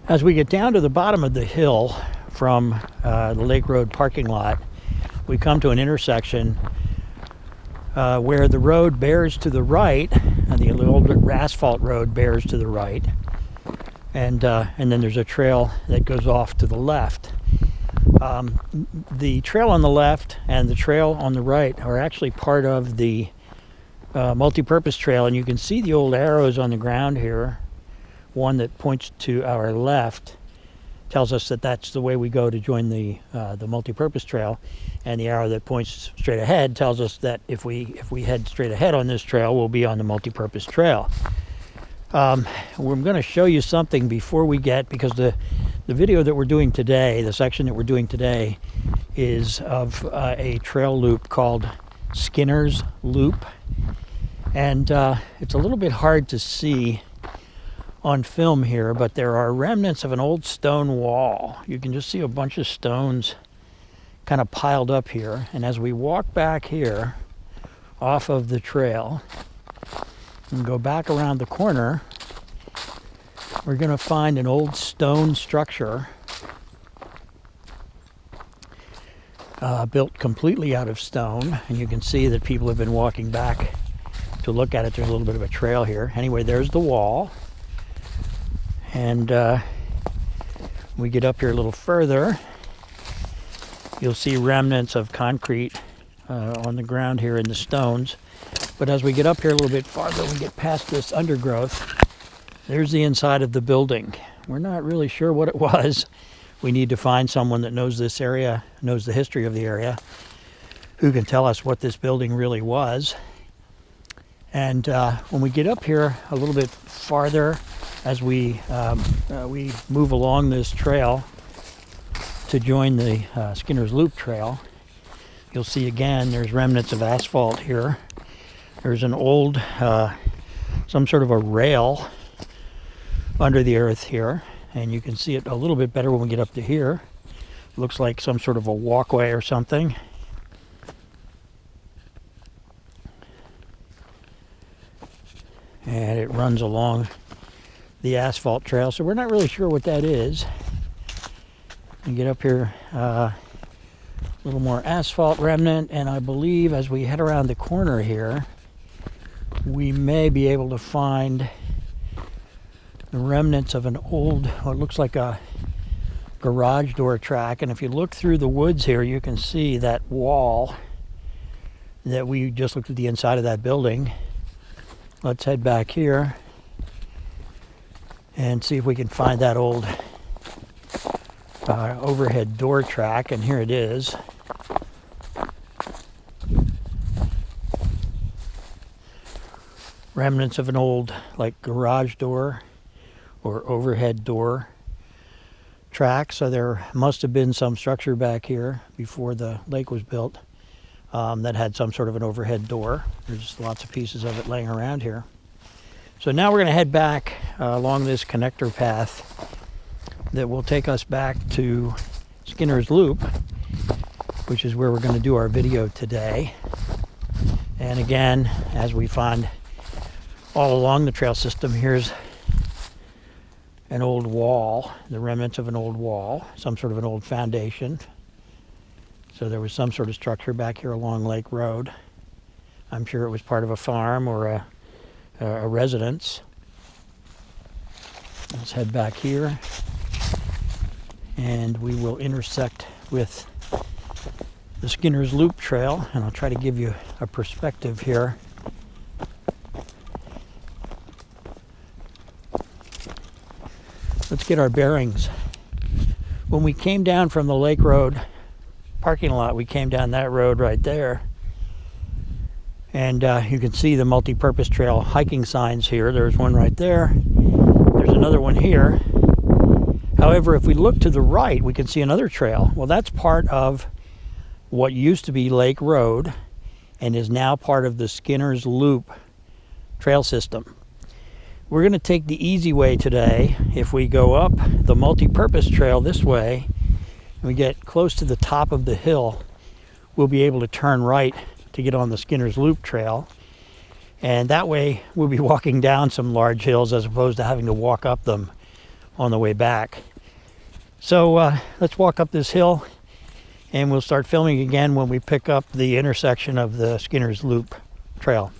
As we get down to the bottom of the hill from the Lake Road parking lot, we come to an intersection where the road bears to the right, and the old asphalt road bears to the right, and then there's a trail that goes off to the left. The trail on the left and the trail on the right are actually part of the MultiPurpose Trail, and you can see the old arrows on the ground here. One that points to our left tells us that that's the way we go to join the MultiPurpose Trail, and the arrow that points straight ahead tells us that if we head straight ahead on this trail, we'll be on the MultiPurpose Trail. We're going to show you something before we get, because the video that we're doing today, the section that we're doing today, is of a trail loop called Skinner's Loop, and it's a little bit hard to see on film here, but there are remnants of an old stone wall. You can just see a bunch of stones kind of piled up here, and as we walk back here off of the trail and go back around the corner, we're going to find an old stone structure built completely out of stone, and you can see that people have been walking back to look at it. There's a little bit of a trail here. Anyway, there's the wall. And we get up here a little further, you'll see remnants of concrete on the ground here in the stones. But as we get up here a little bit farther, we get past this undergrowth, there's the inside of the building. We're not really sure what it was. We need to find someone that knows this area, knows the history of the area, who can tell us what this building really was. And when we get up here a little bit farther, as we move along this trail to join the Skinner's Loop Trail, you'll see again there's remnants of asphalt here. There's an old, some sort of a rail under the earth here, and you can see it a little bit better when we get up to here. Looks like some sort of a walkway or something. And it runs along the asphalt trail, so we're not really sure what that is. You get up here, a little more asphalt remnant, and I believe as we head around the corner here, we may be able to find the remnants of an old, what looks like a garage door track. And if you look through the woods here, you can see that wall that we just looked at the inside of that building. Let's head back here and see if we can find that old overhead door track, and here it is. Remnants of an old, like, garage door or overhead door track. So there must have been some structure back here before the lake was built that had some sort of an overhead door. There's lots of pieces of it laying around here. So now we're going to head back along this connector path that will take us back to Skinner's Loop, which is where we're going to do our video today. And again, as we find all along the trail system, here's an old wall, the remnants of an old wall, some sort of an old foundation. So there was some sort of structure back here along Lake Road. I'm sure it was part of a farm or a residence. Let's head back here, and we will intersect with the Skinner's Loop Trail, and I'll try to give you a perspective here. Let's get our bearings. When we came down from the Lake Road parking lot, we came down that road right there, and you can see the MultiPurpose Trail hiking signs here. There's one right there. There's another one here. However, if we look to the right, we can see another trail. Well, that's part of what used to be Lake Road and is now part of the Skinner's Loop trail system. We're going to take the easy way today. If we go up the MultiPurpose Trail this way, and we get close to the top of the hill, we'll be able to turn right to get on the Skinner's Loop Trail. And that way we'll be walking down some large hills as opposed to having to walk up them on the way back. So let's walk up this hill, and we'll start filming again when we pick up the intersection of the Skinner's Loop Trail.